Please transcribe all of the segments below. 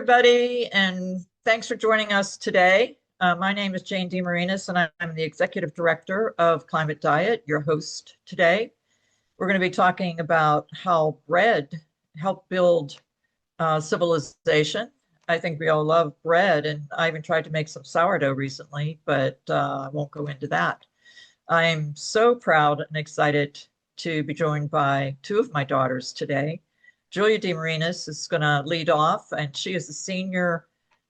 everybody, and thanks for joining us today. My name is Jane Marinis, and I'm the Executive Director of Climate Diet, your host today. We're going to be talking about how bread helped build civilization. I think we all love bread, and I even tried to make some sourdough recently, but I won't go into that. I'm so proud and excited to be joined by two of my daughters today. Julia Marinis is going to lead off, and she is the senior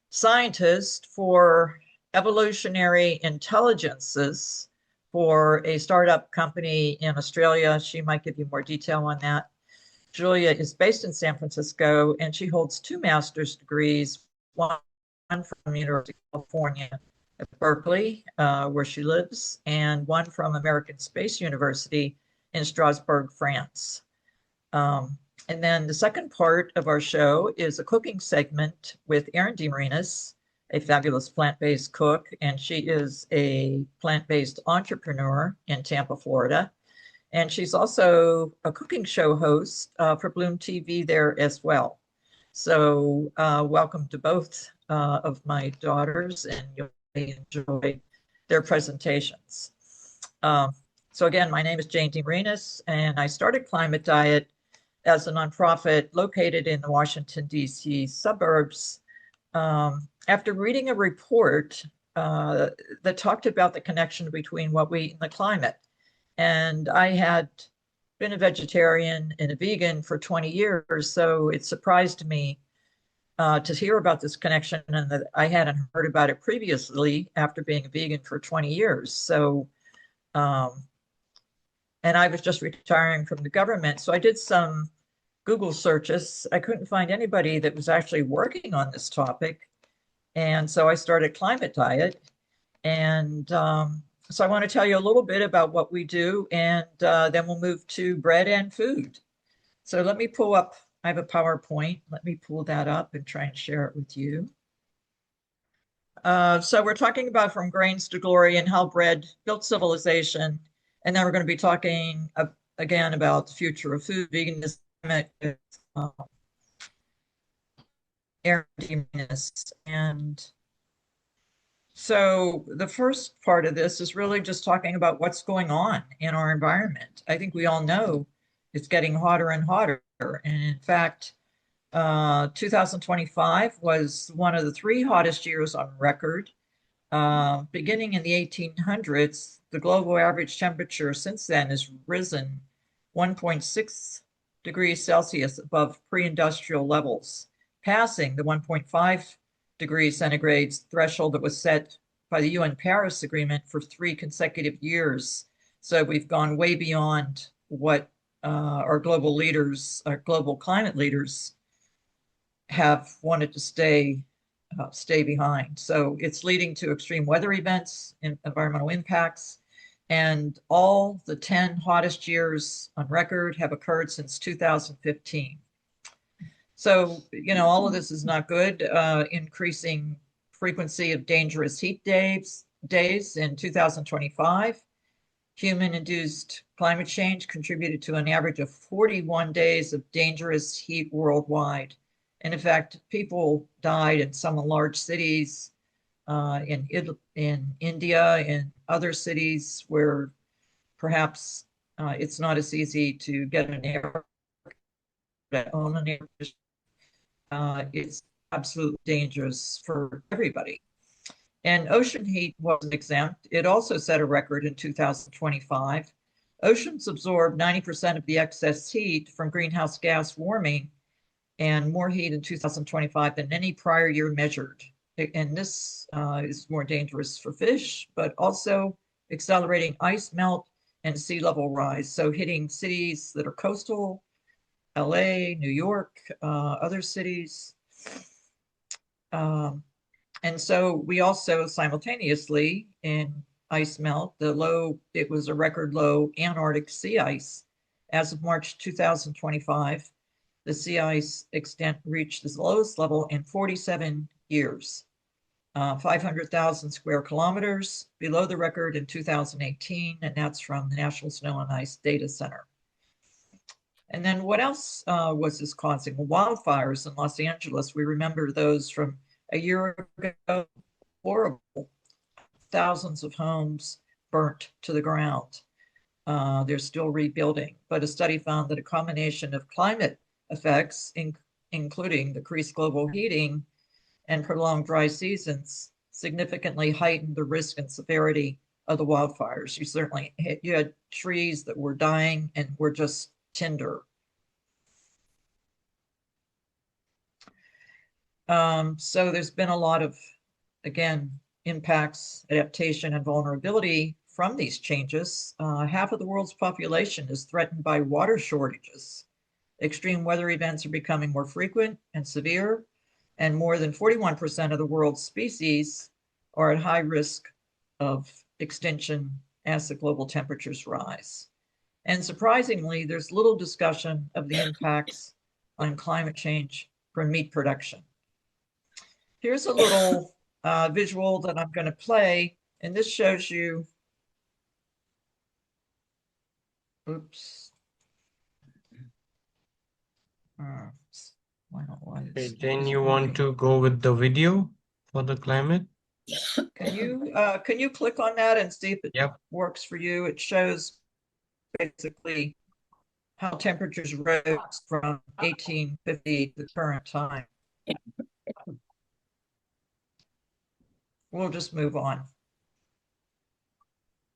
scientist for evolutionary intelligences for a startup company in Australia. She might give you more detail on that. Julia is based in San Francisco, and she holds two master's degrees, one from the University of California at Berkeley, where she lives, and one from American Space University in Strasbourg, France. And then the second part of our show is a cooking segment with Erin Marinis, a fabulous plant-based cook, and she is a plant-based entrepreneur in Tampa, Florida. And she's also a cooking show host for Bloom TV there as well. So welcome to both of my daughters, and you'll enjoy their presentations. So again, my name is Jane Marinis, and I started Climate Diet as a nonprofit located in the Washington, D.C. suburbs, after reading a report that talked about the connection between what we eat and the climate. And I had been a vegetarian and a vegan for 20 years, so it surprised me to hear about this connection, and that I hadn't heard about it previously after being a vegan for 20 years. So, and I was just retiring from the government. So I did some Google searches. I couldn't find anybody that was actually working on this topic. And so I started Climate Diet. And so I want to tell you a little bit about what we do, and then we'll move to bread and food. So let me pull up, I have a PowerPoint. Let me pull that up and try and share it with you. So we're talking about from grains to glory and how bread built civilization. And then we're going to be talking again about the future of food, veganism, Erin Marinis. And so the first part of this is really just talking about what's going on in our environment. I think we all know it's getting hotter and hotter. And in fact, 2025 was one of the 3 hottest years on record. Beginning in the 1800s, the global average temperature since then has risen 1.6 degrees Celsius above pre-industrial levels, passing the 1.5 degrees centigrade threshold that was set by the UN Paris Agreement for 3 consecutive years. So we've gone way beyond what our global leaders, our global climate leaders, have wanted to stay behind. So it's leading to extreme weather events and environmental impacts. And all the 10 hottest years on record have occurred since 2015. So, you know, all of this is not good. Increasing frequency of dangerous heat days in 2025. Human-induced climate change contributed to an average of 41 days of dangerous heat worldwide. And in fact, people died in some large cities, in India, in other cities where perhaps it's not as easy to get an air, own an air. It's absolutely dangerous for everybody. And ocean heat wasn't exempt. It also set a record in 2025. Oceans absorb 90% of the excess heat from greenhouse gas warming, and more heat in 2025 than any prior year measured. And this is more dangerous for fish, but also accelerating ice melt and sea level rise. So hitting cities that are coastal, LA, New York, other cities. And so we also simultaneously, in ice melt, it was a record low Antarctic sea ice. As of March 2025, the sea ice extent reached its lowest level in 47 years, 500,000 square kilometers below the record in 2018, and that's from the National Snow and Ice Data Center. And then what else was this causing? Well, wildfires in Los Angeles. We remember those from a year ago. Horrible. Thousands of homes burnt to the ground. They're still rebuilding. But a study found that a combination of climate effects, including decreased global heating and prolonged dry seasons, significantly heightened the risk and severity of the wildfires. You had trees that were dying and were just tinder. So there's been a lot of, again, impacts, adaptation, and vulnerability from these changes. Half of the world's population is threatened by water shortages. Extreme weather events are becoming more frequent and severe, and more than 41% of the world's species are at high risk of extinction as the global temperatures rise. And surprisingly, there's little discussion of the impacts on climate change from meat production. Here's a little visual that I'm going to play, and this shows you, oops. Okay, Jane, you want to go with the video for the climate? Can you click on that and see if it works for you? It shows basically how temperatures rose from 1850 to the current time. We'll just move on.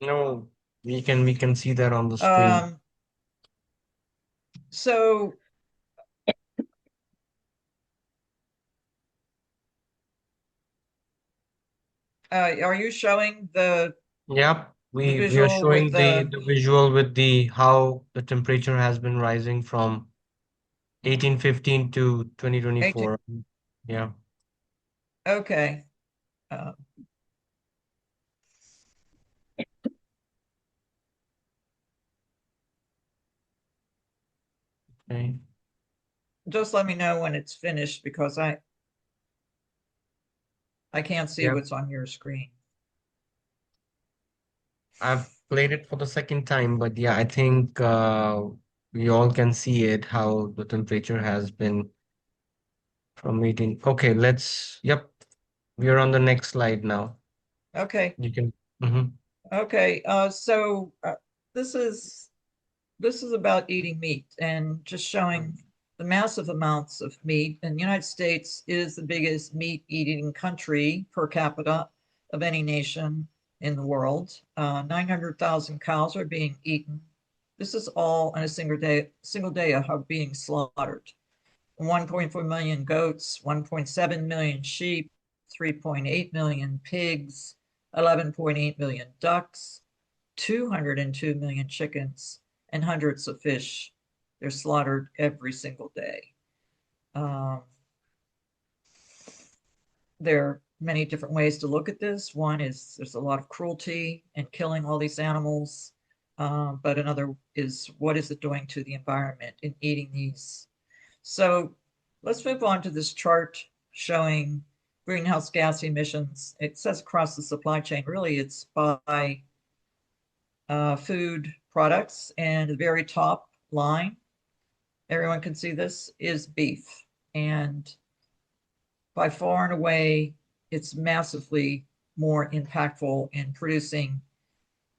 No, we can see that on the screen. So are you showing the Yep, we are visual showing with the visual with the how the temperature has been rising from 1815 to 2024. 18? Yeah. Okay. Okay. Just let me know when it's finished because I can't see what's on your screen. I've played it for the second time, but yeah, I think we all can see it, how the temperature has been from 18. Okay, yep, we are on the next slide now. Okay. You can, Okay. So this is about eating meat and just showing the massive amounts of meat. And the United States is the biggest meat eating country per capita of any nation in the world. 900,000 cows are being eaten. This is all in a single day of being slaughtered. 1.4 million goats, 1.7 million sheep, 3.8 million pigs, 11.8 million ducks, 202 million chickens, and hundreds of fish. They're slaughtered every single day. There are many different ways to look at this. One is there's a lot of cruelty in killing all these animals, but another is what is it doing to the environment in eating these. So let's move on to this chart showing greenhouse gas emissions. It says across the supply chain, really it's by food products, and the very top line, everyone can see this, is beef. And by far and away, it's massively more impactful in producing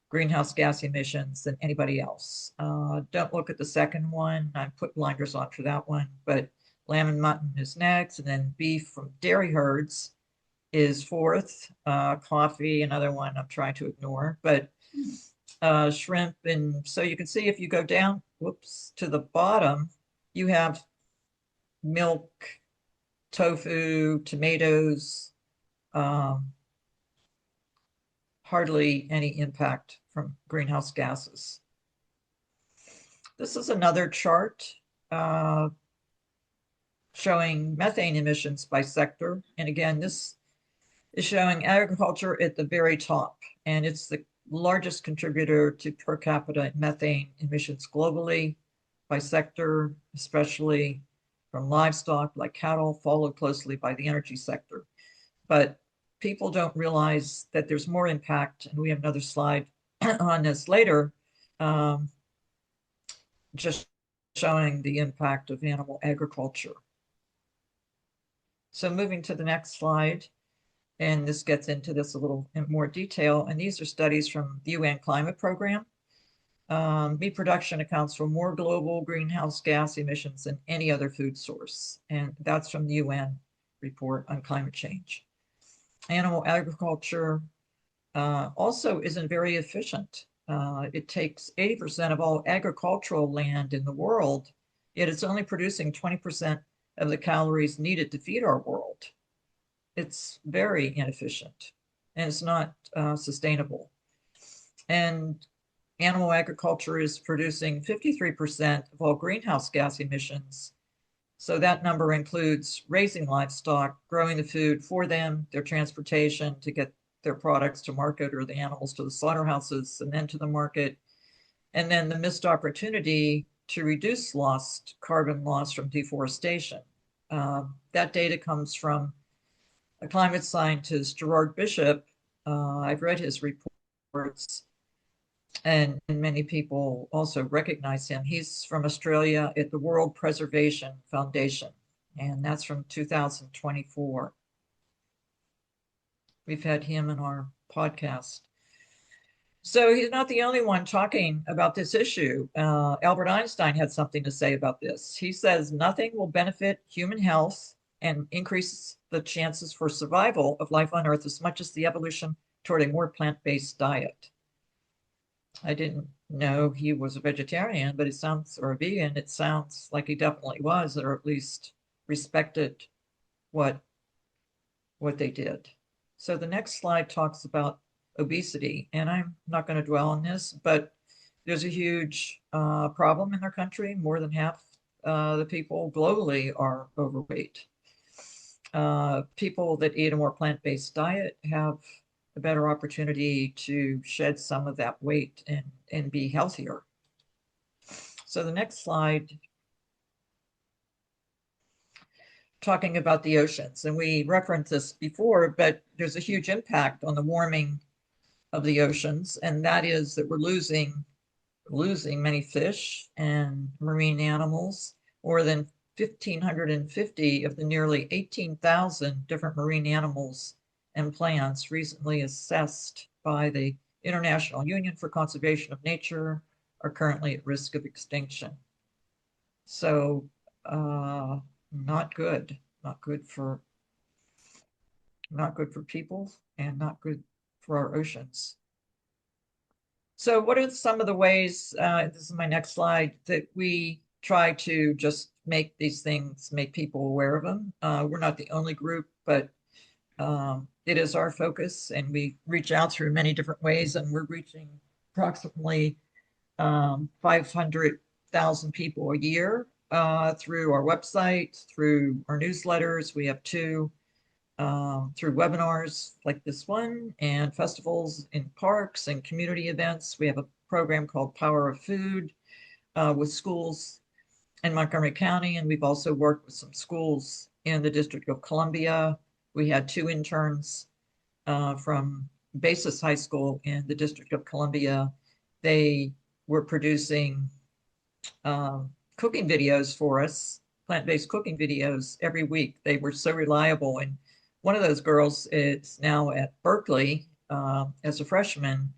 greenhouse gas emissions than anybody else. Don't look at the second one. I put blinders on for that one, but lamb and mutton is next, and then beef from dairy herds is fourth. Coffee, another one I'm trying to ignore, but shrimp. And so you can see if you go down, to the bottom, you have milk, tofu, tomatoes, hardly any impact from greenhouse gases. This is another chart showing methane emissions by sector. And again, this is showing agriculture at the very top, and it's the largest contributor to per capita methane emissions globally by sector, especially from livestock like cattle, followed closely by the energy sector. But people don't realize that there's more impact, and we have another slide on this later, just showing the impact of animal agriculture. So moving to the next slide, and this gets into this a little in more detail, and these are studies from the UN Climate Program. Meat production accounts for more global greenhouse gas emissions than any other food source, and that's from the UN report on climate change. Animal agriculture also isn't very efficient. It takes 80% of all agricultural land in the world, yet it's only producing 20% of the calories needed to feed our world. It's very inefficient, and it's not sustainable. And animal agriculture is producing 53% of all greenhouse gas emissions. So that number includes raising livestock, growing the food for them, their transportation to get their products to market, or the animals to the slaughterhouses and then to the market, and then the missed opportunity to reduce carbon loss from deforestation. That data comes from a climate scientist, Gerard Bishop. I've read his reports, and many people also recognize him. He's from Australia at the World Preservation Foundation, and that's from 2024. We've had him in our podcast. So he's not the only one talking about this issue. Albert Einstein had something to say about this. He says nothing will benefit human health and increase the chances for survival of life on Earth as much as the evolution toward a more plant-based diet. I didn't know he was a vegetarian, but it sounds, or a vegan, it sounds like he definitely was, or at least respected what they did. So the next slide talks about obesity, and I'm not going to dwell on this, but there's a huge problem in our country. More than half the people globally are overweight. People that eat a more plant-based diet have a better opportunity to shed some of that weight and be healthier. So the next slide, talking about the oceans, and we referenced this before, but there's a huge impact on the warming of the oceans, and that is that we're losing many fish and marine animals. More than 1,550 of the nearly 18,000 different marine animals and plants recently assessed by the International Union for Conservation of Nature are currently at risk of extinction. So not good for people, and not good for our oceans. So what are some of the ways, this is my next slide, that we try to just make these things, make people aware of them? We're not the only group, but it is our focus, and we reach out through many different ways, and we're reaching approximately 500,000 people a year through our website, through our newsletters. We have two, through webinars like this one, and festivals in parks and community events. We have a program called Power of Food with schools in Montgomery County, and we've also worked with some schools in the District of Columbia. We had two interns from Basis High School in the District of Columbia. They were producing cooking videos for us, plant-based cooking videos every week. They were so reliable. And one of those girls is now at Berkeley as a freshman,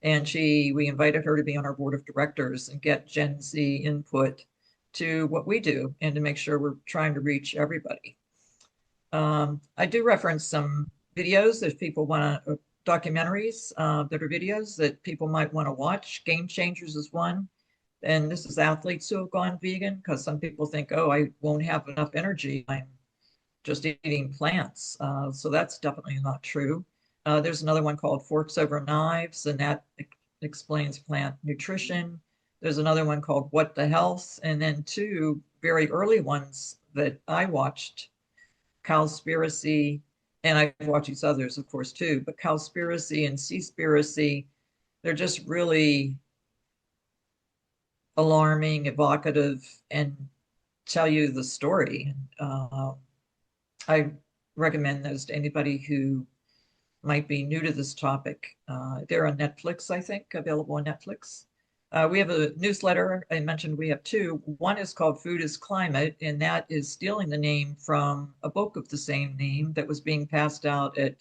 and we invited her to be on our board of directors and get Gen Z input to what we do and to make sure we're trying to reach everybody. I do reference some videos if people want to, documentaries that are videos that people might want to watch. Game Changers is one. And this is athletes who have gone vegan, because some people think, oh, I won't have enough energy, I'm just eating plants. So that's definitely not true. There's another one called Forks Over Knives, and that explains plant nutrition. There's another one called What the Health, and then two very early ones that I watched, Cowspiracy, and I've watched these others, of course, too, but Cowspiracy and Seaspiracy, they're just really alarming, evocative, and tell you the story. I recommend those to anybody who might be new to this topic. They're on Netflix, I think, available on Netflix. We have a newsletter. I mentioned we have two. One is called Food is Climate, and that is stealing the name from a book of the same name that was being passed out at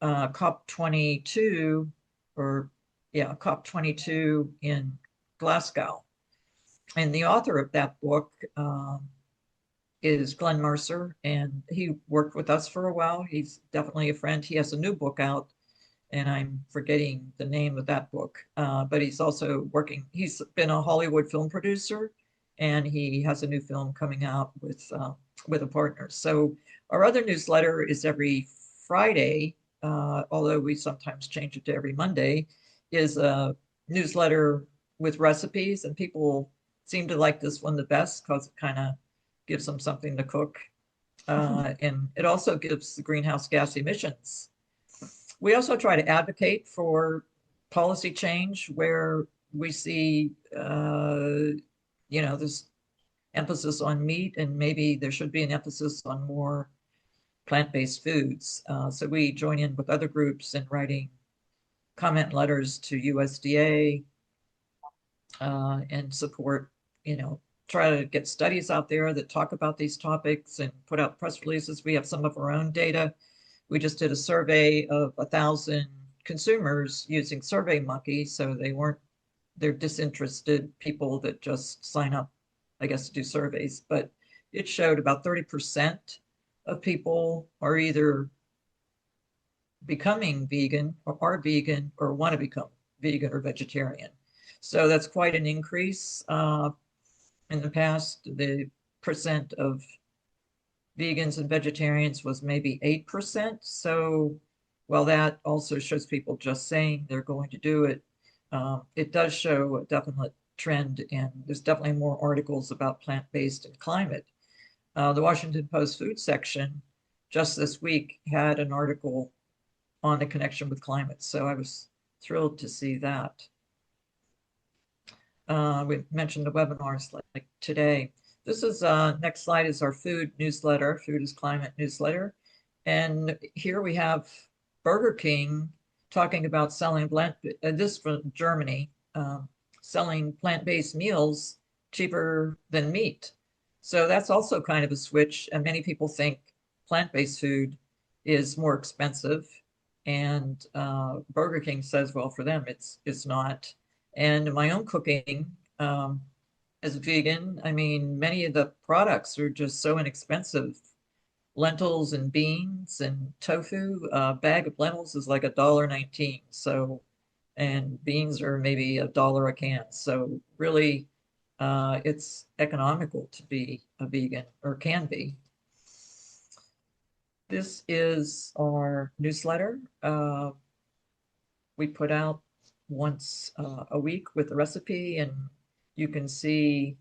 COP22, or yeah, COP22 in Glasgow. And the author of that book is Glenn Mercer, and he worked with us for a while. He's definitely a friend. He has a new book out, and I'm forgetting the name of that book. But he's also working, he's been a Hollywood film producer, and he has a new film coming out with a partner. So our other newsletter is every Friday, although we sometimes change it to every Monday, is a newsletter with recipes, and people seem to like this one the best because it kind of gives them something to cook. And it also gives the greenhouse gas emissions. We also try to advocate for policy change where we see, this emphasis on meat, and maybe there should be an emphasis on more plant-based foods. So we join in with other groups in writing comment letters to USDA and support, try to get studies out there that talk about these topics and put out press releases. We have some of our own data. We just did a survey of 1,000 consumers using SurveyMonkey, so they're disinterested people that just sign up, I guess, to do surveys. But it showed about 30% of people are either becoming vegan or are vegan or want to become vegan or vegetarian. So that's quite an increase. In the past, the percent of vegans and vegetarians was maybe 8%. So, well, that also shows people just saying they're going to do it. It does show a definite trend, and there's definitely more articles about plant-based and climate. The Washington Post food section just this week had an article on the connection with climate. So I was thrilled to see that. We mentioned the webinars like today. This is next slide is our food newsletter, Food is Climate newsletter. And here we have Burger King talking about selling this from Germany, selling plant-based meals cheaper than meat. So that's also kind of a switch. And many people think plant-based food is more expensive. And Burger King says, well, for them, it's not. And my own cooking as a vegan, I mean, many of the products are just so inexpensive. Lentils and beans and tofu, a bag of lentils is like $1.19. So, and beans are maybe $1 a can. So really, it's economical to be a vegan, or can be. This is our newsletter. We put out once a week with a recipe, and you can see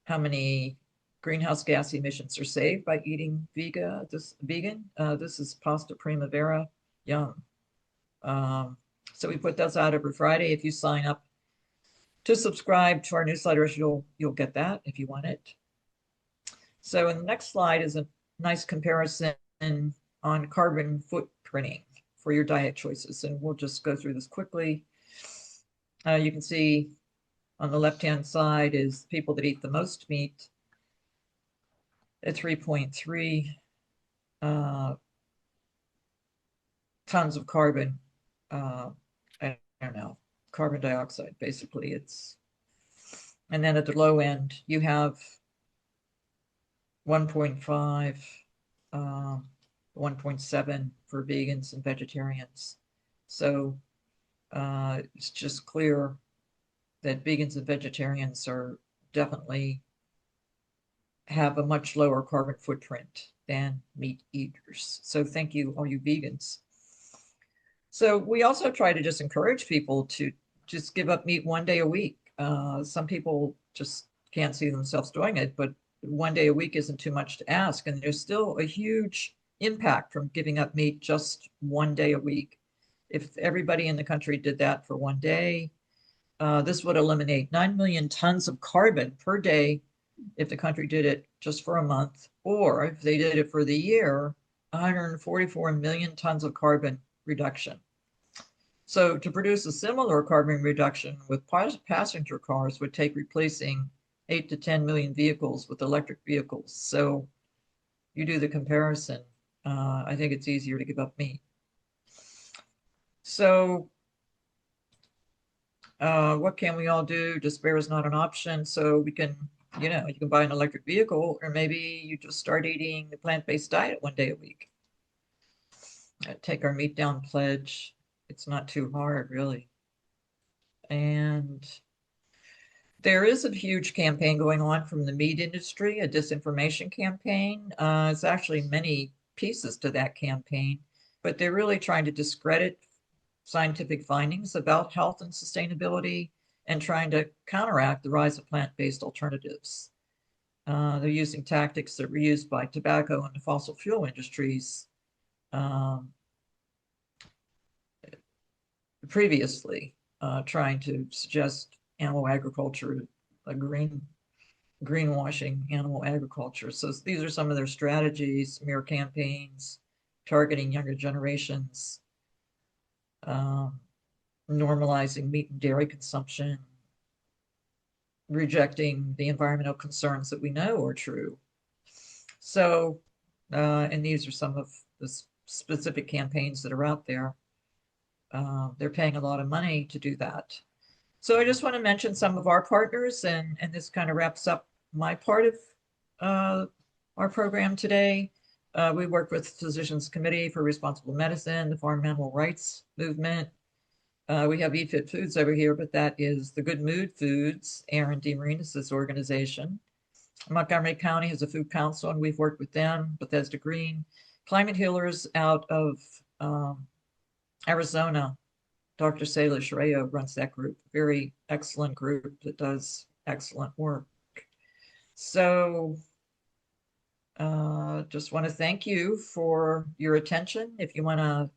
how many greenhouse gas emissions are saved by eating vegan. This is pasta primavera, yum. So we put those out every Friday. If you sign up to subscribe to our newsletters, you'll get that if you want it. So in the next slide is a nice comparison on carbon footprinting for your diet choices, and we'll just go through this quickly. You can see on the left-hand side is people that eat the most meat at 3.3 tons of carbon. I don't know, carbon dioxide, basically. And then at the low end, you have 1.5, 1.7 for vegans and vegetarians. So it's just clear that vegans and vegetarians are definitely have a much lower carbon footprint than meat eaters. So thank you, all you vegans. So we also try to just encourage people to just give up meat one day a week. Some people just can't see themselves doing it, but one day a week isn't too much to ask. And there's still a huge impact from giving up meat just one day a week. If everybody in the country did that for one day, this would eliminate 9 million tons of carbon per day if the country did it just for a month, or if they did it for the year, 144 million tons of carbon reduction. So to produce a similar carbon reduction with passenger cars would take replacing 8 to 10 million vehicles with electric vehicles. So you do the comparison. I think it's easier to give up meat. So what can we all do? Despair is not an option. So we can, you can buy an electric vehicle, or maybe you just start eating a plant-based diet 1 day a week. Take our meat down pledge. It's not too hard, really. And there is a huge campaign going on from the meat industry, a disinformation campaign. It's actually many pieces to that campaign, but they're really trying to discredit scientific findings about health and sustainability and trying to counteract the rise of plant-based alternatives. They're using tactics that were used by tobacco and the fossil fuel industries previously, trying to suggest animal agriculture, a greenwashing animal agriculture. So these are some of their strategies: smear campaigns, targeting younger generations, normalizing meat and dairy consumption, rejecting the environmental concerns that we know are true. So, and these are some of the specific campaigns that are out there. They're paying a lot of money to do that. So I just want to mention some of our partners, and this kind of wraps up my part of our program today. We work with Physicians Committee for Responsible Medicine, the Farm Animal Rights Movement. We have Eat Fit Foods over here, but that is the Good Mood Foods, Erin Marinis' organization. Montgomery County has a food council, and we've worked with them. Bethesda Green, Climate Healers out of Arizona. Dr. Salish Rayo runs that group, very excellent group that does excellent work. So just want to thank you for your attention. If you want to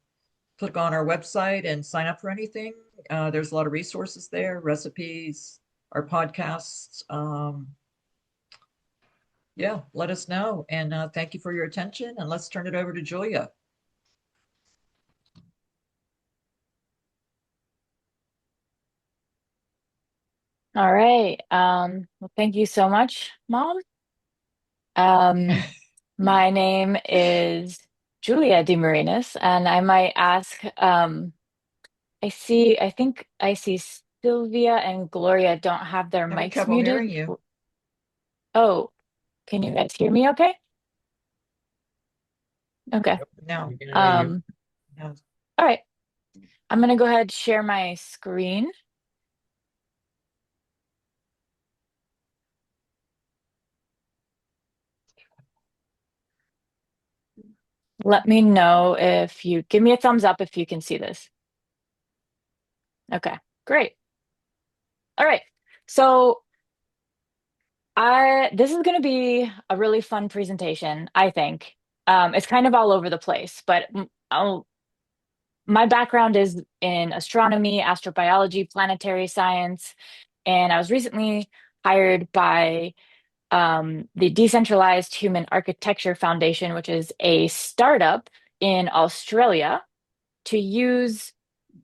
click on our website and sign up for anything, there's a lot of resources there, recipes, our podcasts. Yeah, let us know. And thank you for your attention. And let's turn it over to Julia. All right. Well, thank you so much, Mom. Um, my name is Julia DeMarinis, and I might ask, I think I see Sylvia and Gloria don't have their Having mics trouble hearing muted. you. Oh, can you guys hear me okay? Okay. No, We can hear you. Um, no. all right. I'm gonna go ahead and share my screen. Let me know if you give me a thumbs up if you can see this. Okay, great. All right. So this is going to be a really fun presentation, I think. It's kind of all over the place, but my background is in astronomy, astrobiology, planetary science, and I was recently hired by the Decentralized Human Architecture Foundation, which is a startup in Australia, to use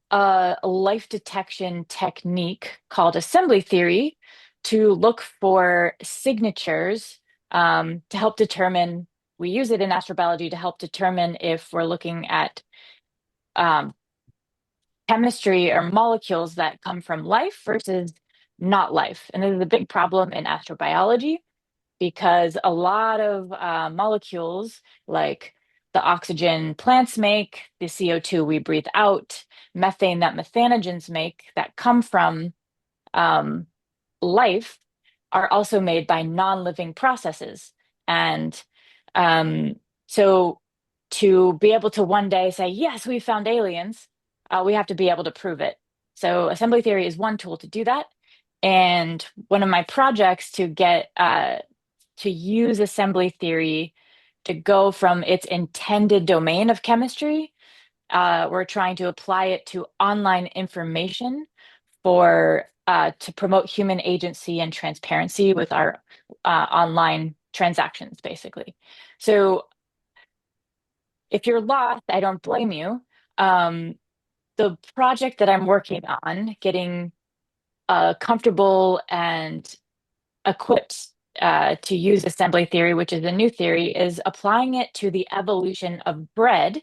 a life detection technique called assembly theory to look for signatures to help determine. We use it in astrobiology to help determine if we're looking at um, chemistry or molecules that come from life versus not life. And this is a big problem in astrobiology because a lot of molecules, like the oxygen plants make, the CO2 we breathe out, methane that methanogens make that come from um, life, are also made by non-living processes. And um, so to be able to one day say, yes, we found aliens, we have to be able to prove it. So assembly theory is one tool to do that. And one of my projects to use assembly theory to go from its intended domain of chemistry, we're trying to apply it to online information for to promote human agency and transparency with our online transactions, basically. So if you're lost, I don't blame you. the project that I'm working on, getting comfortable and equipped to use assembly theory, which is a new theory, is applying it to the evolution of bread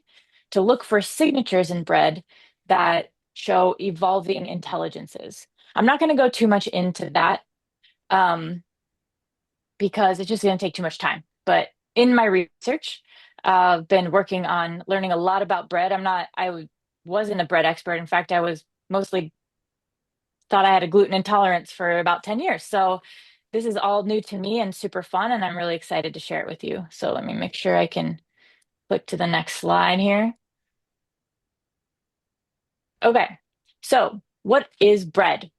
to look for signatures in bread that show evolving intelligences. I'm not going to go too much into that because it's just going to take too much time. But in my research, I've been working on learning a lot about bread. I wasn't a bread expert. In fact, I was mostly thought I had a gluten intolerance for about 10 years. So this is all new to me and super fun, and I'm really excited to share it with you. So let me make sure I can click to the next slide here. Okay, so what is bread?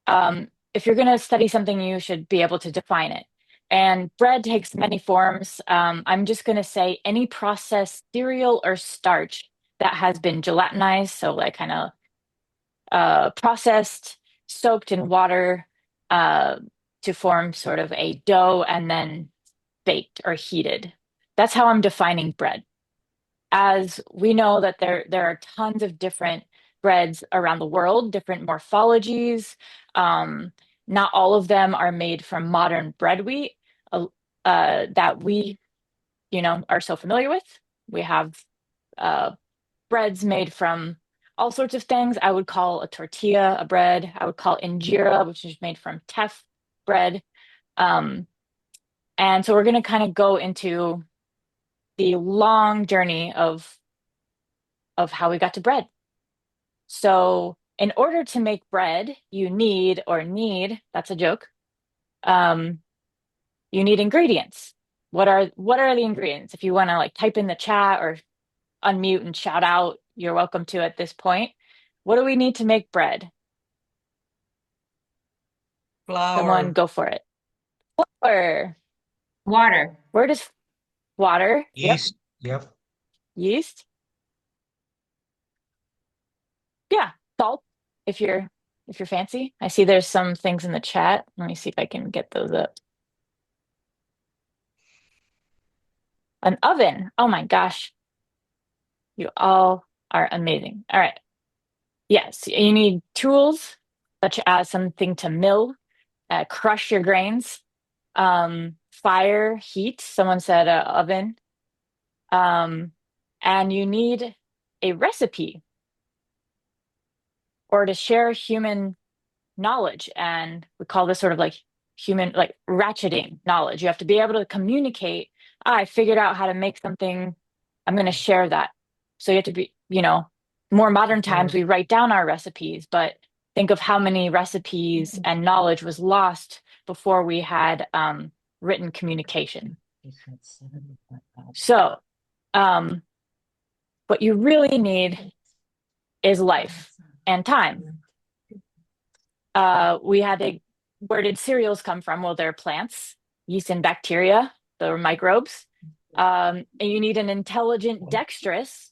If you're going to study something, you should be able to define it. And bread takes many forms. I'm just going to say any processed cereal or starch that has been gelatinized, so like kind of processed, soaked in water to form sort of a dough and then baked or heated. That's how I'm defining bread. As we know that there are tons of different breads around the world, different morphologies. Not all of them are made from modern bread wheat that we, are so familiar with. We have breads made from all sorts of things. I would call a tortilla a bread. I would call injera, which is made from teff, bread. And so we're going to kind of go into the long journey of how we got to bread. So in order to make bread, you need, that's a joke, you need ingredients. What are the ingredients? If you want to like type in the chat or unmute and shout out, you're welcome to at this point. What do we need to make bread? Flour. Someone go for it. Flour. Water. Where does water? Yeast. Yep. Yeast. Yeah, salt if you're fancy. I see there's some things in the chat. Let me see if I can get those up. An oven. Oh my gosh. You all are amazing. All right. Yes, you need tools such as something to mill, crush your grains, fire, heat. Someone said oven. And you need a recipe or to share human knowledge. And we call this sort of like human, like ratcheting knowledge. You have to be able to communicate. I figured out how to make something. I'm going to share that. So you have to be, more modern times we write down our recipes, but think of how many recipes and knowledge was lost before we had written communication. So what you really need is life and time. Where did cereals come from? Well, they're plants, yeast and bacteria, they're microbes. And you need an intelligent, dexterous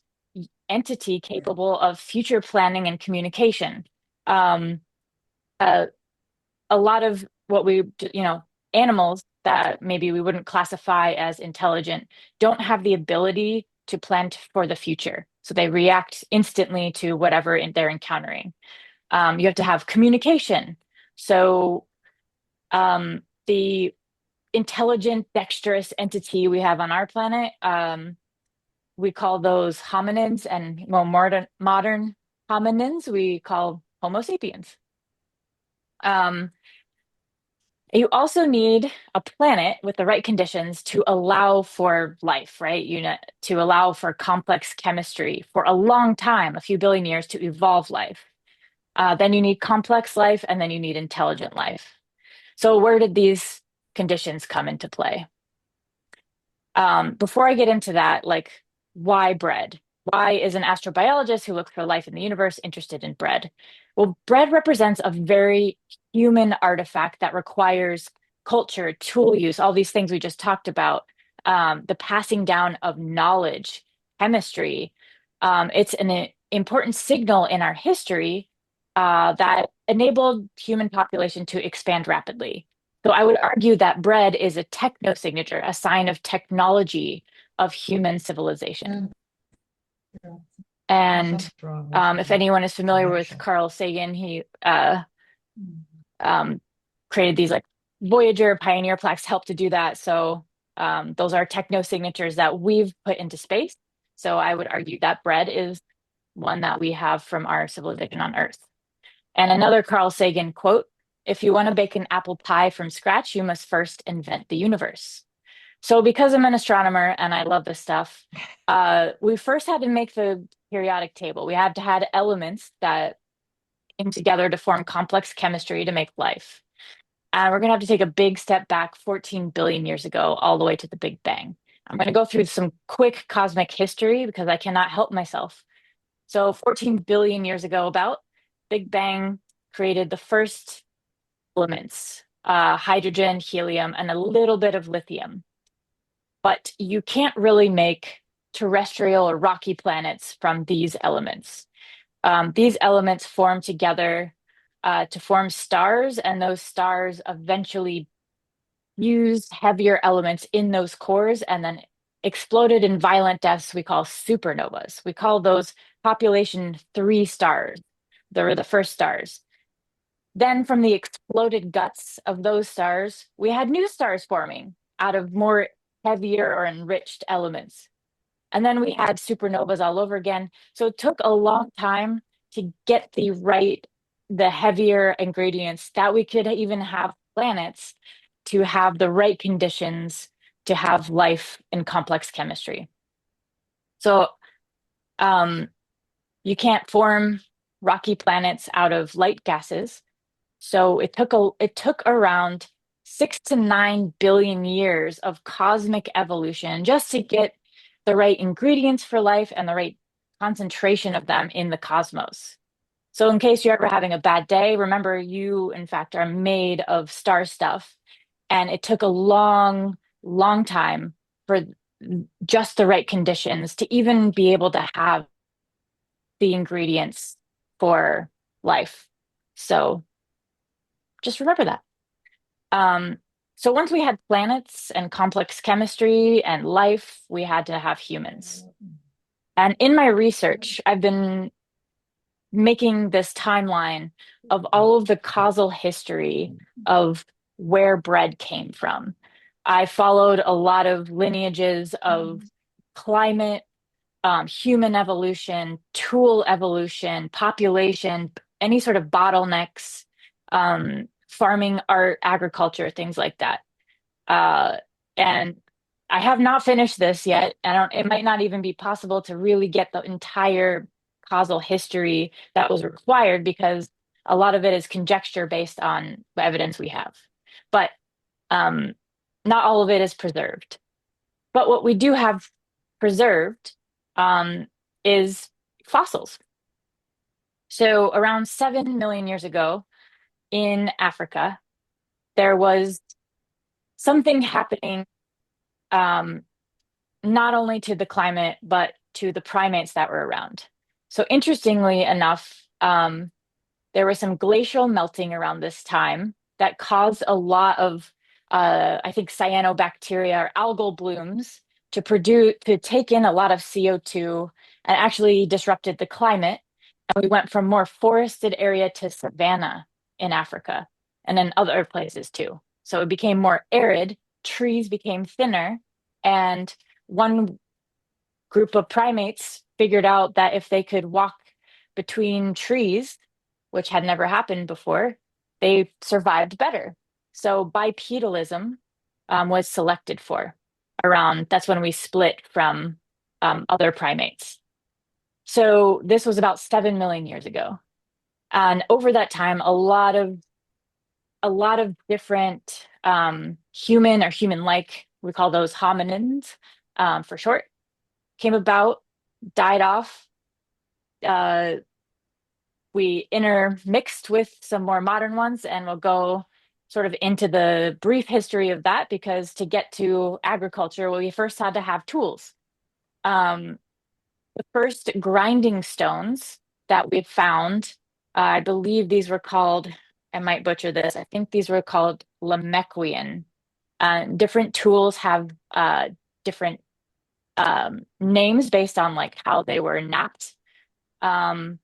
entity capable of future planning and communication. A lot of what animals that maybe we wouldn't classify as intelligent don't have the ability to plan for the future. So they react instantly to whatever they're encountering. You have to have communication. So the intelligent, dexterous entity we have on our planet, we call those hominids, and more modern hominins we call Homo sapiens. You also need a planet with the right conditions to allow for life, right? To allow for complex chemistry for a long time, a few billion years, to evolve life. Then you need complex life, and then you need intelligent life. So where did these conditions come into play? Before I get into that, like, why bread? Why is an astrobiologist who looks for life in the universe interested in bread? Well, bread represents a very human artifact that requires culture, tool use, all these things we just talked about, the passing down of knowledge, chemistry. It's an important signal in our history that enabled human population to expand rapidly. So I would argue that bread is a technosignature, a sign of technology of human civilization. And if anyone is familiar with Connection. Carl Sagan, he created these like Voyager Pioneer plaques, helped to do that. So those are technosignatures that we've put into space. So I would argue that bread is one that we have from our civilization on Earth. And another Carl Sagan quote, "If you want to bake an apple pie from scratch, you must first invent the universe." So because I'm an astronomer and I love this stuff, we first had to make the periodic table. We had to have elements that came together to form complex chemistry to make life. And we're going to have to take a big step back 14 billion years ago, all the way to the Big Bang. I'm going to go through some quick cosmic history because I cannot help myself. So 14 billion years ago, about, Big Bang created the first elements, hydrogen, helium, and a little bit of lithium. But you can't really make terrestrial or rocky planets from these elements. These elements form together to form stars, and those stars eventually used heavier elements in those cores and then exploded in violent deaths we call supernovas. We call those population 3 stars. They were the first stars. Then from the exploded guts of those stars, we had new stars forming out of more heavier or enriched elements. And then we had supernovas all over again. So it took a long time to get the heavier ingredients that we could even have planets to have the right conditions to have life in complex chemistry. So you can't form rocky planets out of light gases. So it took around 6 to 9 billion years of cosmic evolution just to get the right ingredients for life and the right concentration of them in the cosmos. So in case you're ever having a bad day, remember you, in fact, are made of star stuff. And it took a long, long time for just the right conditions to even be able to have the ingredients for life. So just remember that. So once we had planets and complex chemistry and life, we had to have humans. And in my research, I've been making this timeline of all of the causal history of where bread came from. I followed a lot of lineages of climate, human evolution, tool evolution, population, any sort of bottlenecks, farming, art, agriculture, things like that. And I have not finished this yet. It might not even be possible to really get the entire causal history that was required because a lot of it is conjecture based on the evidence we have. But not all of it is preserved. But what we do have preserved is fossils. So around 7 million years ago in Africa, there was something happening not only to the climate, but to the primates that were around. So interestingly enough, there was some glacial melting around this time that caused a lot of, I think, cyanobacteria or algal blooms to take in a lot of CO2 and actually disrupted the climate. And we went from more forested area to savanna in Africa and in other places too. So it became more arid, trees became thinner, and one group of primates figured out that if they could walk between trees, which had never happened before, they survived better. So bipedalism was selected for that's when we split from other primates. So this was about 7 million years ago. And over that time, a lot of different human or human-like, we call those hominins for short, came about, died off. We intermixed with some more modern ones, and we'll go sort of into the brief history of that because to get to agriculture, we first had to have tools. The first grinding stones that we found, I believe these were called, I might butcher this, I think these were called Lamequian. Different tools have different names based on like how they were knapped. Um,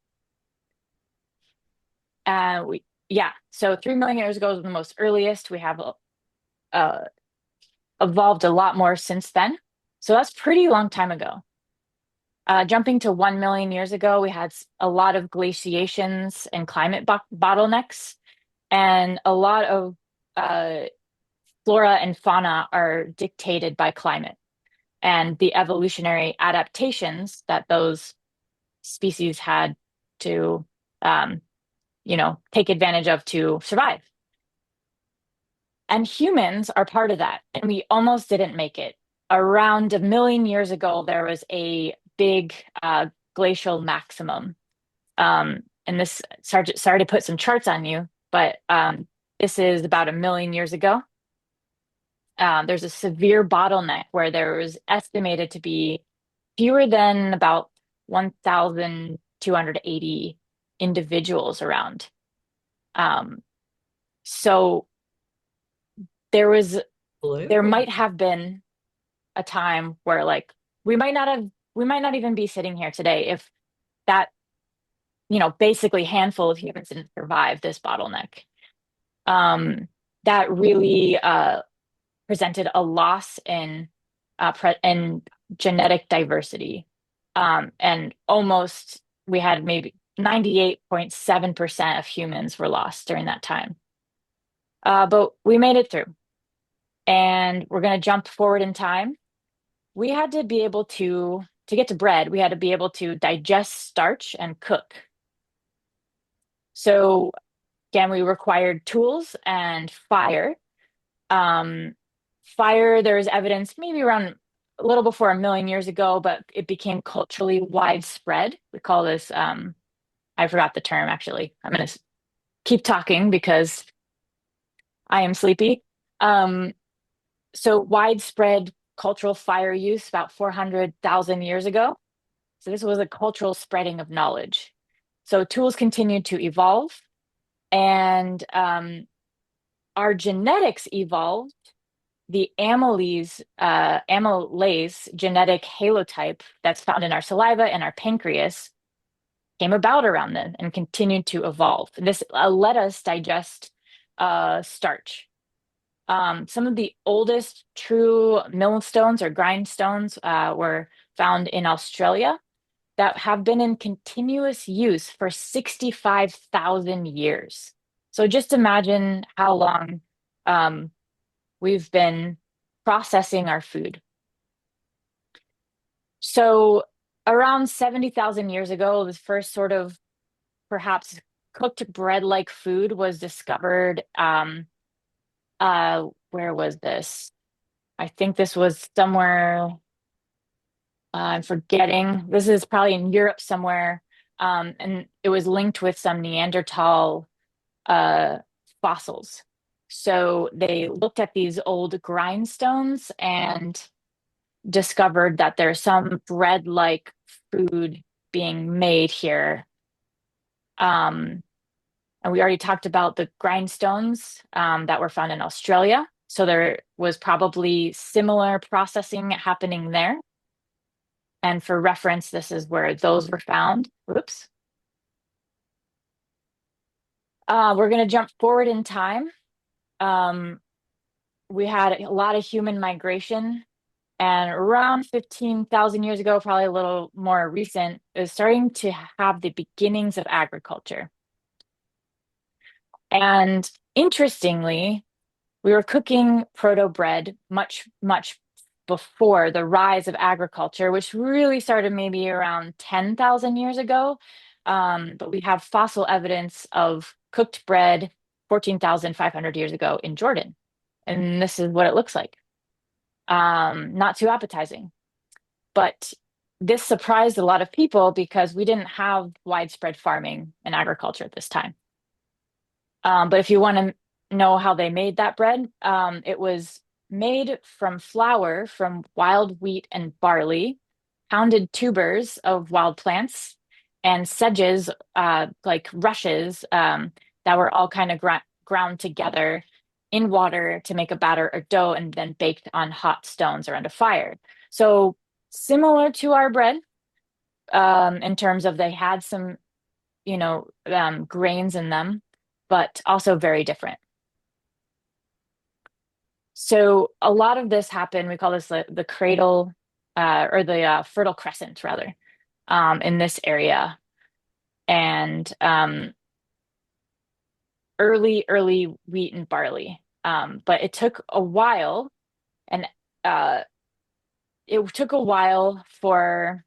so 3 million years ago is the most earliest. We have evolved a lot more since then. So that's pretty long time ago. Jumping to 1 million years ago, we had a lot of glaciations and climate bottlenecks, and a lot of flora and fauna are dictated by climate and the evolutionary adaptations that those species had to, take advantage of to survive. And humans are part of that, and we almost didn't make it. Around 1 million years ago, there was a big glacial maximum. And this, sorry to put some charts on you, but this is about 1 million years ago. There's a severe bottleneck where there was estimated to be fewer than about 1,280 individuals around. So there might have been a time where like we might not even be sitting here today if that, basically handful of humans didn't survive this bottleneck. That really presented a loss in genetic diversity. And almost we had maybe 98.7% of humans were lost during that time. But we made it through. And we're going to jump forward in time. We had to be able to get to bread, we had to be able to digest starch and cook. So again, we required tools and fire. Fire, there's evidence maybe around a little before 1 million years ago, but it became culturally widespread. We call this, I forgot the term actually. I'm going to keep talking because I am sleepy. So widespread cultural fire use about 400,000 years ago. So this was a cultural spreading of knowledge. So tools continued to evolve, and our genetics evolved. The amylase genetic halotype that's found in our saliva and our pancreas came about around then and continued to evolve. This let us digest starch. Some of the oldest true millstones or grindstones were found in Australia that have been in continuous use for 65,000 years. So just imagine how long we've been processing our food. So around 70,000 years ago, the first sort of perhaps cooked bread-like food was discovered. Where was this? I think this was somewhere, I'm forgetting. This is probably in Europe somewhere. And it was linked with some Neanderthal fossils. So they looked at these old grindstones and discovered that there's some bread-like food being made here. And we already talked about the grindstones that were found in Australia. So there was probably similar processing happening there. And for reference, this is where those were found. Oops. We're going to jump forward in time. We had a lot of human migration, and around 15,000 years ago, probably a little more recent, is starting to have the beginnings of agriculture. And interestingly, we were cooking proto bread much, much before the rise of agriculture, which really started maybe around 10,000 years ago. But we have fossil evidence of cooked bread 14,500 years ago in Jordan. And this is what it looks like. Not too appetizing. But this surprised a lot of people because we didn't have widespread farming and agriculture at this time. But if you want to know how they made that bread, it was made from flour from wild wheat and barley, pounded tubers of wild plants, and sedges, like rushes, that were all kind of ground together in water to make a batter or dough, and then baked on hot stones around a fire. So similar to our bread, in terms of they had some, grains in them, but also very different. So a lot of this happened, we call this the cradle, or the Fertile Crescent, rather, in this area. And early wheat and barley. But it took a while, and it took a while for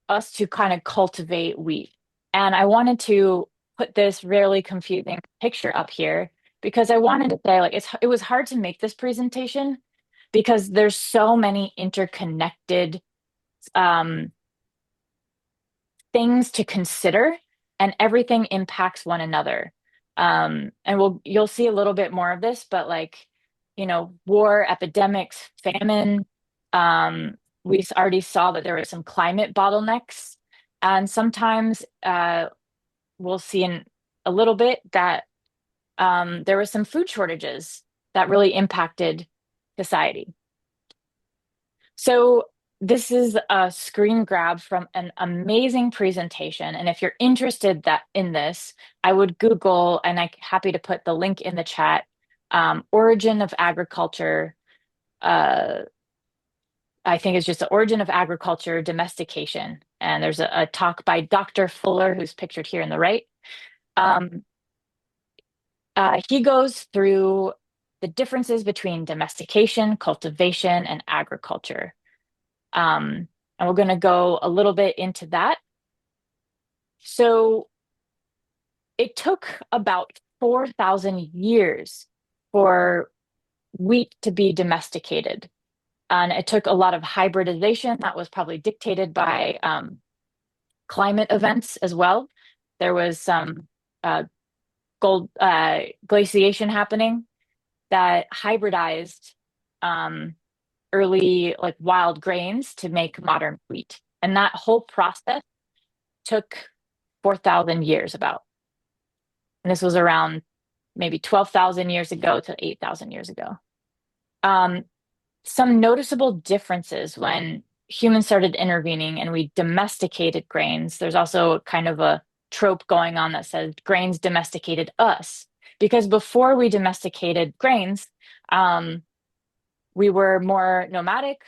us to kind of cultivate wheat. And I wanted to put this really confusing picture up here because I wanted to say, like, it was hard to make this presentation because there's so many interconnected things to consider, and everything impacts one another. And you'll see a little bit more of this, but like, war, epidemics, famine. We already saw that there were some climate bottlenecks, and sometimes we'll see in a little bit that there were some food shortages that really impacted society. So this is a screen grab from an amazing presentation. And if you're interested in this, I would Google, and I'm happy to put the link in the chat, Origin of Agriculture. I think it's just the Origin of Agriculture, Domestication. And there's a talk by Dr. Fuller, who's pictured here in the right. He goes through the differences between domestication, cultivation, and agriculture. And we're going to go a little bit into that. So it took about 4,000 years for wheat to be domesticated. And it took a lot of hybridization that was probably dictated by climate events as well. There was some glaciation happening that hybridized early like wild grains to make modern wheat. And that whole process took 4,000 years about. And this was around maybe 12,000 years ago to 8,000 years ago. Some noticeable differences when humans started intervening and we domesticated grains. There's also kind of a trope going on that says grains domesticated us. Because before we domesticated grains, we were more nomadic,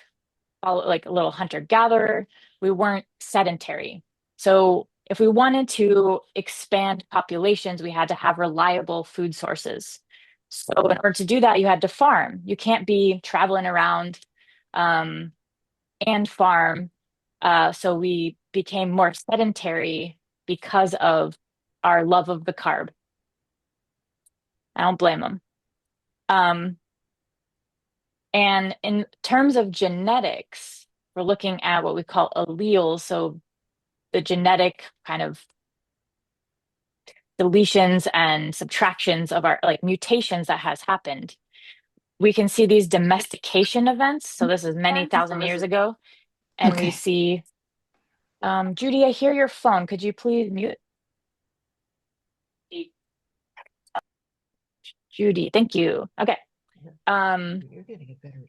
like a little hunter-gatherer. We weren't sedentary. So if we wanted to expand populations, we had to have reliable food sources. So in order to do that, you had to farm. You can't be traveling around and farm. So we became more sedentary because of our love of the carb. I don't blame them. And in terms of genetics, we're looking at what we call alleles. So the genetic kind of deletions and subtractions of our like mutations that has happened. We can see these domestication events. So this is many thousand years ago. And Okay. we see, Judy, I hear your phone. Could you please mute? Judy, thank you. Okay. You're getting it better.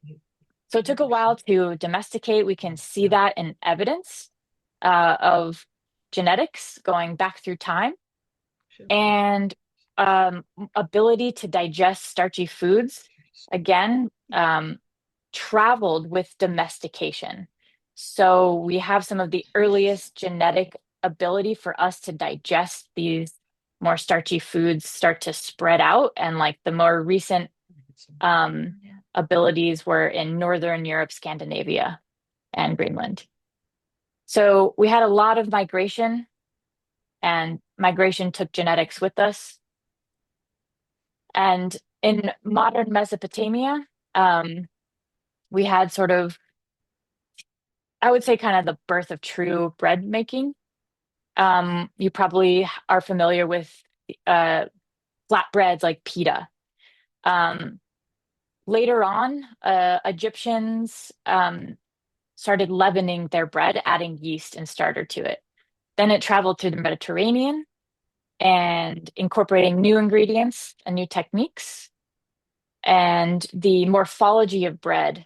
So it took a while to domesticate. We can see that in evidence of genetics going back through time, and ability to digest starchy foods, again, traveled with domestication. So we have some of the earliest genetic ability for us to digest these more starchy foods start to spread out, and like the more recent abilities were in Northern Europe, Scandinavia, and Greenland. So we had a lot of migration, and migration took genetics with us. And in modern Mesopotamia, we had sort of, I would say, kind of the birth of true bread making. You probably are familiar with flatbreads like pita. Later on, Egyptians started leavening their bread, adding yeast and starter to it. Then it traveled through the Mediterranean and incorporating new ingredients and new techniques. And the morphology of bread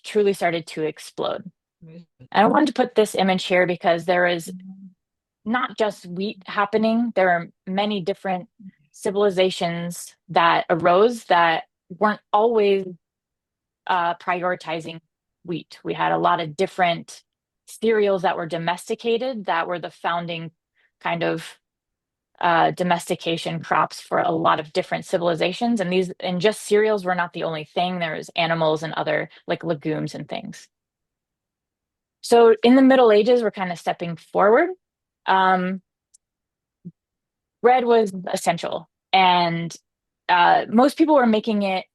truly started to explode. And I wanted to put this image here because there is not just wheat happening. There are many different civilizations that arose that weren't always prioritizing wheat. We had a lot of different cereals that were domesticated that were the founding kind of domestication crops for a lot of different civilizations. And just cereals were not the only thing. There was animals and other like legumes and things. So in the Middle Ages, we're kind of stepping forward. Um, Bread was essential, and most people were making it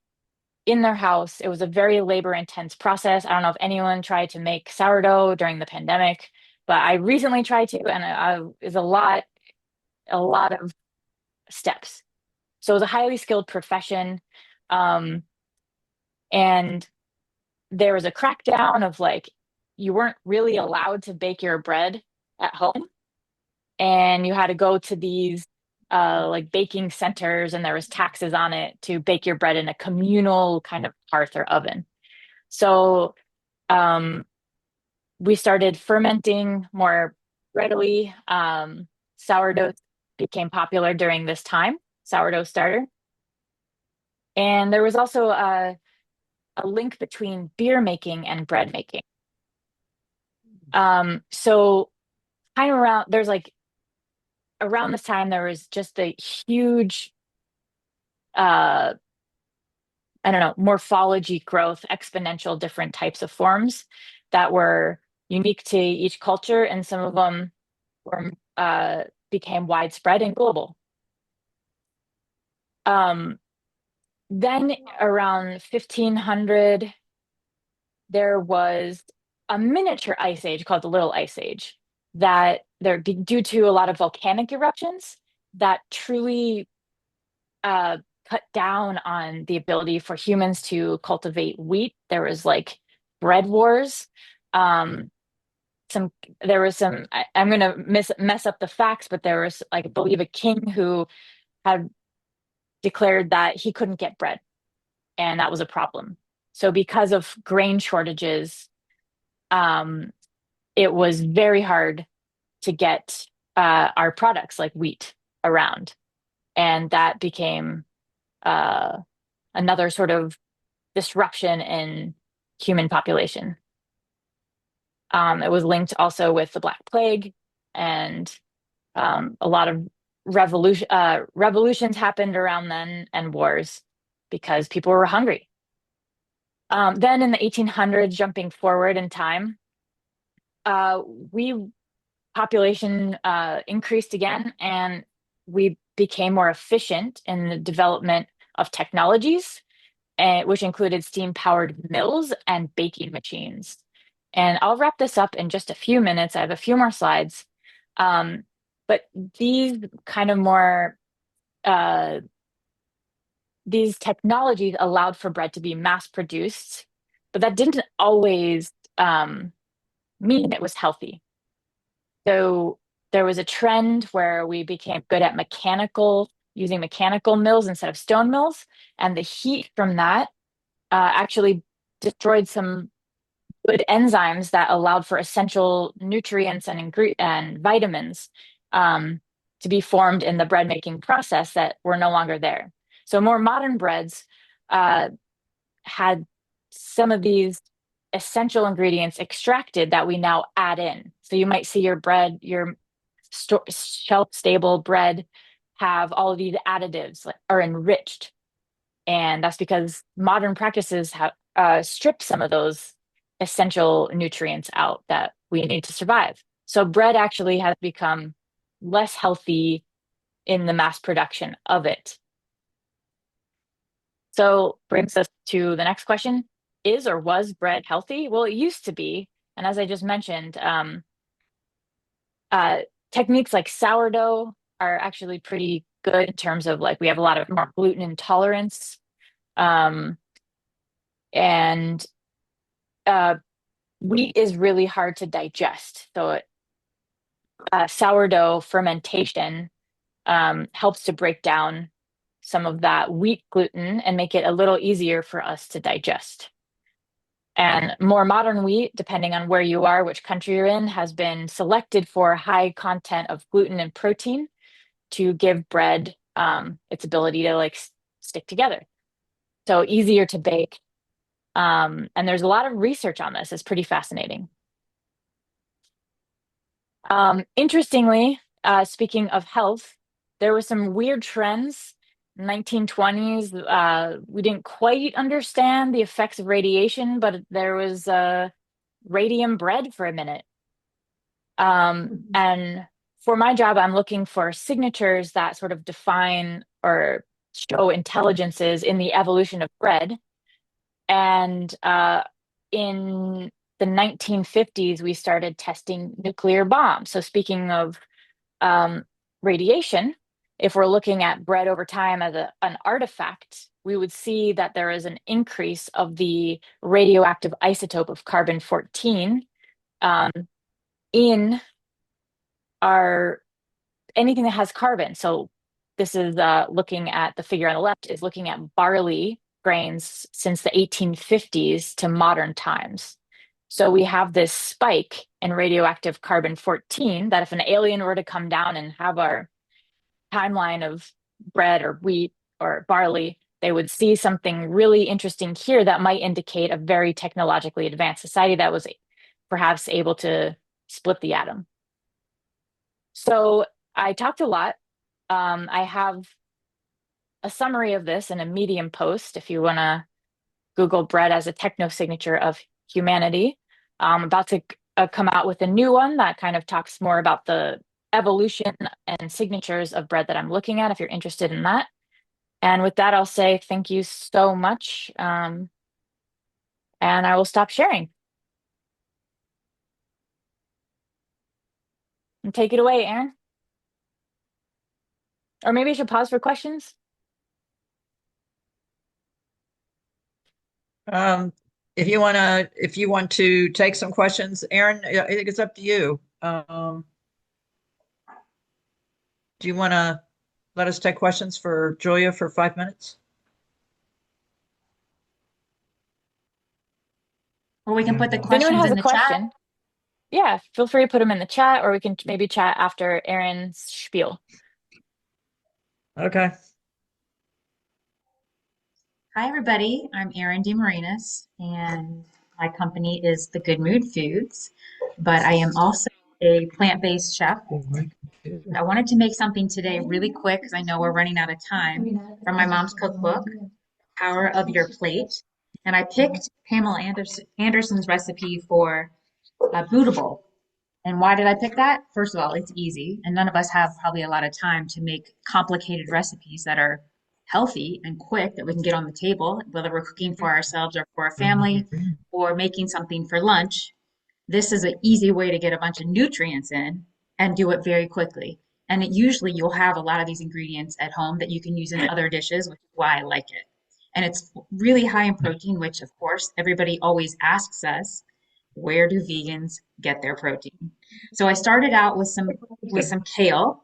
in their house. It was a very labor-intense process. I don't know if anyone tried to make sourdough during the pandemic, but I recently tried to, and it's a lot of steps. So it was a highly skilled profession, um, and there was a crackdown of like you weren't really allowed to bake your bread at home, and you had to go to these like baking centers, and there was taxes on it to bake your bread in a communal kind of hearth or oven. So um, we started fermenting more readily. Sourdough became popular during this time, sourdough starter. And there was also a link between beer making and bread making. So kind of around this time, there was just a huge, I don't know, morphology growth, exponential different types of forms that were unique to each culture, and some of them were, became widespread and global. Then around 1500, there was a miniature ice age called the Little Ice Age due to a lot of volcanic eruptions that truly cut down on the ability for humans to cultivate wheat. There was like bread wars. Um, there was some. I'm gonna mess up the facts, but there was like I believe a king who had declared that he couldn't get bread, and that was a problem. So because of grain shortages, um, it was very hard to get our products like wheat around, and that became uh, another sort of disruption in human population. It was linked also with the Black Plague, and a lot of revolutions happened around then and wars because people were hungry. Then in the 1800s, jumping forward in time, we population increased again, and we became more efficient in the development of technologies, which included steam-powered mills and baking machines. And I'll wrap this up in just a few minutes. I have a few more slides. But these kind of more these technologies allowed for bread to be mass produced, but that didn't always mean it was healthy. So there was a trend where we became good at using mechanical mills instead of stone mills, and the heat from that actually destroyed some good enzymes that allowed for essential nutrients and vitamins to be formed in the bread making process that were no longer there. So more modern breads had some of these essential ingredients extracted that we now add in. So you might see your bread, your shelf-stable bread, have all of these additives are enriched, and that's because modern practices have stripped some of those essential nutrients out that we need to survive. So bread actually has become less healthy in the mass production of it. So brings us to the next question. Is or was bread healthy? Well, it used to be. And as I just mentioned, techniques like sourdough are actually pretty good in terms of like we have a lot of more gluten intolerance. And wheat is really hard to digest. So sourdough fermentation helps to break down some of that wheat gluten and make it a little easier for us to digest. And more modern wheat, depending on where you are, which country you're in, has been selected for high content of gluten and protein to give bread its ability to like stick together. So easier to bake. And there's a lot of research on this. It's pretty fascinating. Interestingly, speaking of health, there were some weird trends. 1920s, we didn't quite understand the effects of radiation, but there was radium bread for a minute. And for my job, I'm looking for signatures that sort of define or show intelligences in the evolution of bread. And in the 1950s, we started testing nuclear bombs. So speaking of radiation, if we're looking at bread over time as an artifact, we would see that there is an increase of the radioactive isotope of carbon-14 in our anything that has carbon. So this is looking at the figure on the left is looking at barley grains since the 1850s to modern times. So we have this spike in radioactive carbon-14 that if an alien were to come down and have our timeline of bread or wheat or barley, they would see something really interesting here that might indicate a very technologically advanced society that was perhaps able to split the atom. So I talked a lot. I have a summary of this in a Medium post if you want to Google bread as a technosignature of humanity. I'm about to come out with a new one that kind of talks more about the evolution and signatures of bread that I'm looking at if you're interested in that. And with that, I'll say thank you so much. And I will stop sharing. And take it away, Erin. Or maybe I should pause for questions. If you want to take some questions, Erin, I think it's up to you. Do you want to let us take questions for Julia for 5 minutes? Or we can put the If anyone questions has in a the question, chat. yeah, feel free to put them in the chat, or we can maybe chat after Erin's spiel. Okay. Hi, everybody. I'm Erin Marinis, and my company is The Good Mood Foods, but I am also a plant-based chef. I wanted to make something today really quick because I know we're running out of time from my mom's cookbook, Power of Your Plate. And I picked Pamela Anderson's recipe for a bootable. And why did I pick that? First of all, it's easy, and none of us have probably a lot of time to make complicated recipes that are healthy and quick that we can get on the table, whether we're cooking for ourselves or for a family or making something for lunch. This is an easy way to get a bunch of nutrients in and do it very quickly. And usually you'll have a lot of these ingredients at home that you can use in other dishes, which is why I like it. And it's really high in protein, which of course everybody always asks us, where do vegans get their protein? So I started out with some kale,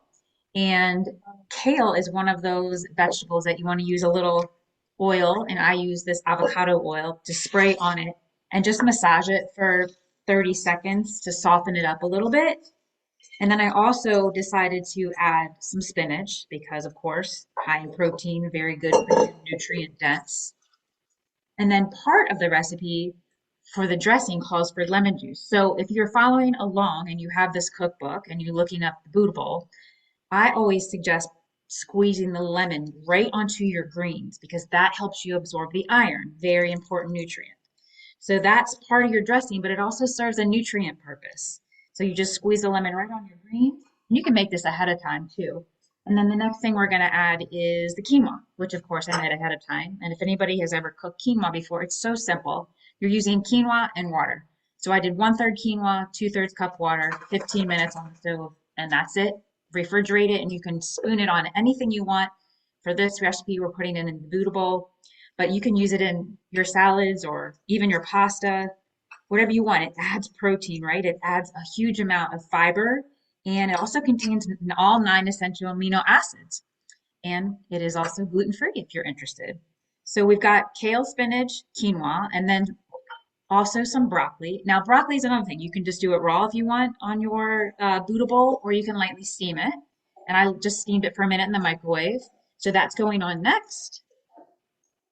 and kale is one of those vegetables that you want to use a little oil, and I use this avocado oil to spray on it and just massage it for 30 seconds to soften it up a little bit. And then I also decided to add some spinach because, of course, high in protein, very good for you, nutrient dense. And then part of the recipe for the dressing calls for lemon juice. So if you're following along and you have this cookbook and you're looking up the bootable, I always suggest squeezing the lemon right onto your greens because that helps you absorb the iron, very important nutrient. So that's part of your dressing, but it also serves a nutrient purpose. So you just squeeze the lemon right on your greens. And you can make this ahead of time too. And then the next thing we're going to add is the quinoa, which of course I made ahead of time. And if anybody has ever cooked quinoa before, it's so simple. You're using quinoa and water. So I did 1/3 quinoa, 2/3 cup water, 15 minutes on the stove, and that's it. Refrigerate it, and you can spoon it on anything you want. For this recipe, we're putting it in the bootable, but you can use it in your salads or even your pasta, whatever you want. It adds protein, right? It adds a huge amount of fiber, and it also contains all 9 essential amino acids. And it is also gluten-free if you're interested. So we've got kale, spinach, quinoa, and then also some broccoli. Now, broccoli is another thing. You can just do it raw if you want on your Buddha bowl, or you can lightly steam it. And I just steamed it for a minute in the microwave. So that's going on next.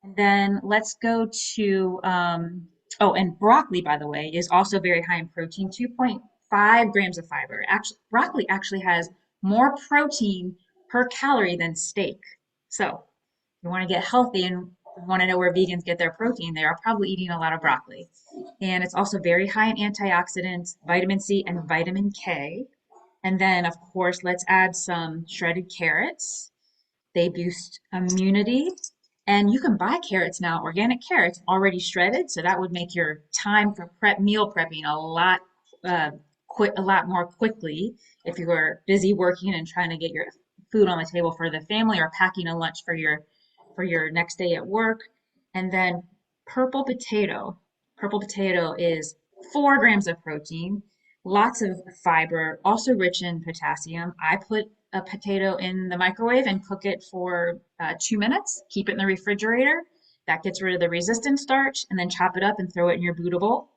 And then let's go to, oh, and broccoli, by the way, is also very high in protein, 2.5 grams of fiber. Actually, broccoli actually has more protein per calorie than steak. So you want to get healthy and want to know where vegans get their protein, they are probably eating a lot of broccoli. And it's also very high in antioxidants, vitamin C, and vitamin K. And then, of course, let's add some shredded carrots. They boost immunity. And you can buy carrots now, organic carrots already shredded, so that would make your time for meal prepping uh, a lot more quickly if you are busy working and trying to get your food on the table for the family or packing a lunch for your next day at work. And then purple potato. Purple potato is 4 grams of protein, lots of fiber, also rich in potassium. I put a potato in the microwave and cook it for 2 minutes. Keep it in the refrigerator. That gets rid of the resistant starch, and then chop it up and throw it in your Buddha bowl.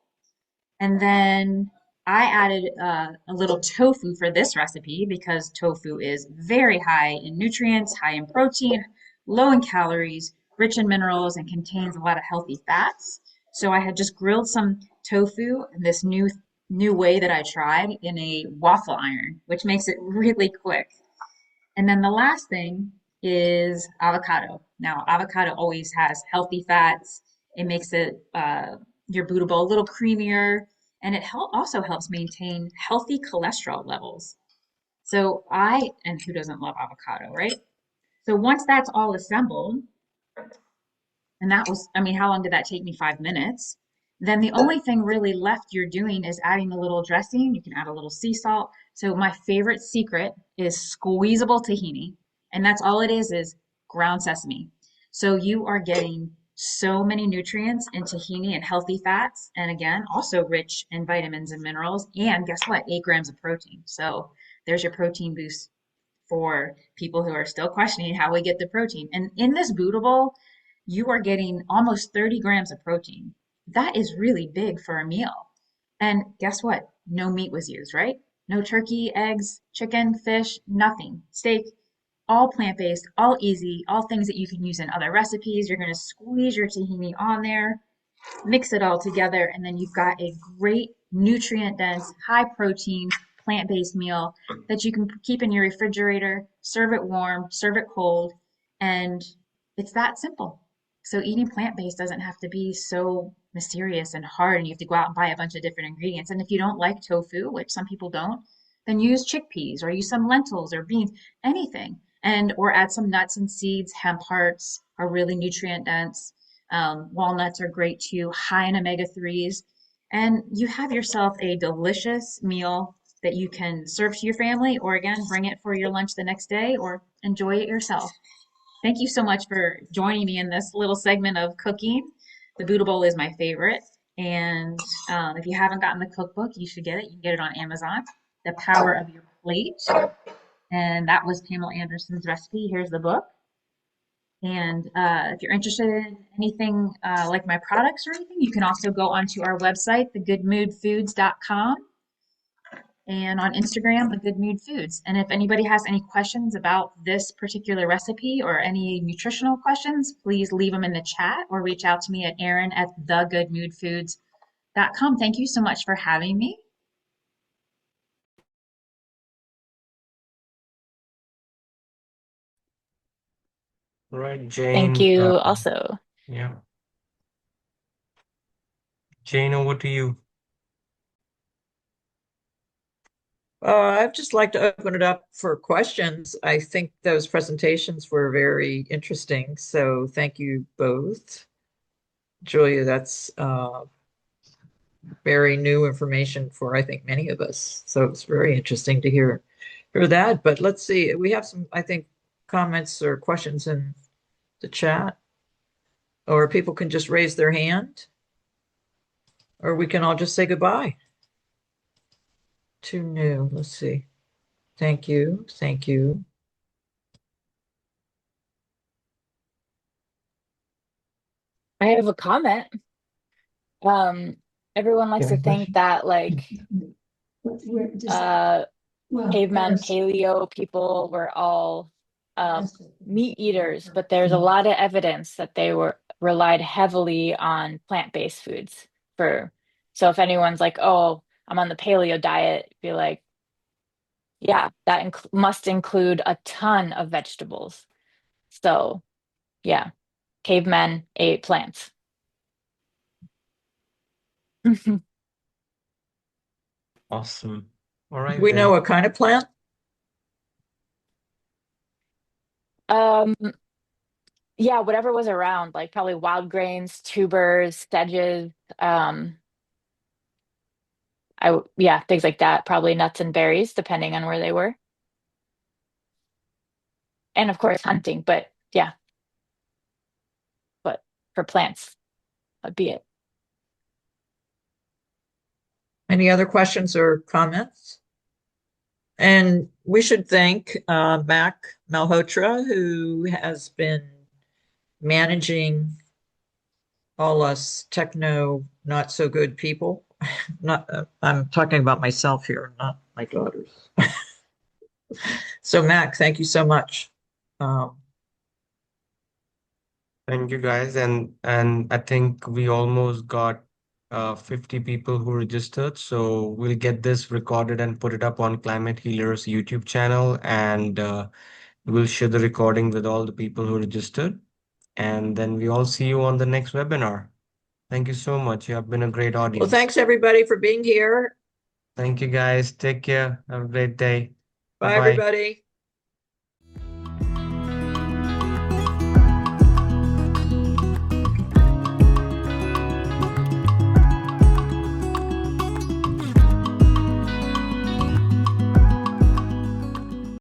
And then I added a little tofu for this recipe because tofu is very high in nutrients, high in protein, low in calories, rich in minerals, and contains a lot of healthy fats. So I had just grilled some tofu in this new way that I tried in a waffle iron, which makes it really quick. And then the last thing is avocado. Now, avocado always has healthy fats. It makes your Buddha bowl a little creamier, and it also helps maintain healthy cholesterol levels. And who doesn't love avocado, right? So once that's all assembled, and that was, I mean, how long did that take me? 5 minutes. Then the only thing really left you're doing is adding a little dressing. You can add a little sea salt. So my favorite secret is squeezable tahini. And that's all it is ground sesame. So you are getting so many nutrients in tahini and healthy fats. And again, also rich in vitamins and minerals. And guess what? 8 grams of protein. So there's your protein boost for people who are still questioning how we get the protein. And in this Buddha bowl, you are getting almost 30 grams of protein. That is really big for a meal. And guess what? No meat was used, right? No turkey, eggs, chicken, fish, nothing. Steak, all plant-based, all easy, all things that you can use in other recipes. You're going to squeeze your tahini on there, mix it all together, and then you've got a great nutrient-dense, high-protein, plant-based meal that you can keep in your refrigerator, serve it warm, serve it cold, and it's that simple. So eating plant-based doesn't have to be so mysterious and hard, and you have to go out and buy a bunch of different ingredients. And if you don't like tofu, which some people don't, then use chickpeas or use some lentils or beans, anything. Or add some nuts and seeds. Hemp hearts are really nutrient dense. Walnuts are great too, high in omega-3s. And you have yourself a delicious meal that you can serve to your family, or again, bring it for your lunch the next day, or enjoy it yourself. Thank you so much for joining me in this little segment of cooking. The Buddha Bowl is my favorite. And if you haven't gotten the cookbook, you should get it. You can get it on Amazon. The Power of Your Plate. And that was Pamela Anderson's recipe. Here's the book. And if you're interested in anything like my products or anything, you can also go onto our website, thegoodmoodfoods.com. And on Instagram, The Good Mood Foods. And if anybody has any questions about this particular recipe or any nutritional questions, please leave them in the chat or reach out to me at Erin at thegoodmoodfoods.com. Thank you so much for having me. Right, Thank Jane. you also. Yeah. Jane, over to you. I'd just like to open it up for questions. I think those presentations were very interesting, so thank you both. Julia, that's very new information for, I think, many of us. So it's very interesting to hear that. But let's see, we have some, I think, comments or questions in the chat, or people can just raise their hand, or we can all just say goodbye. Too new. Let's see. Thank you. Thank you. I have a comment. Everyone likes Yeah, to think that like uh cavemen, paleo people were all meat eaters, but there's a lot of evidence that they were relied heavily on plant-based foods for. So if anyone's like, "Oh, I'm on the paleo diet," be like, "Yeah, that must include a ton of vegetables." So, yeah, cavemen ate plants. awesome. All right We know then. what kind of plant? Um, yeah, whatever was around, like probably wild grains, tubers, sedges, yeah, things like that, probably nuts and berries, depending on where they were. And of course, hunting, but yeah, but for plants, that'd be it. Any other questions or comments? And we should thank Mac Malhotra, who has been managing all us techno not so good people. Not, I'm talking about myself here, not my daughters. So Mac, thank you so much. Um, Thank you guys. And I think we almost got 50 people who registered. So we'll get this recorded and put it up on Climate Healers YouTube channel, and we'll share the recording with all the people who registered. And then we all see you on the next webinar. Thank you so much. You have been a great well, audience. thanks everybody for being here. Thank you guys. Take care. Have a great day. Bye, Bye-bye. everybody.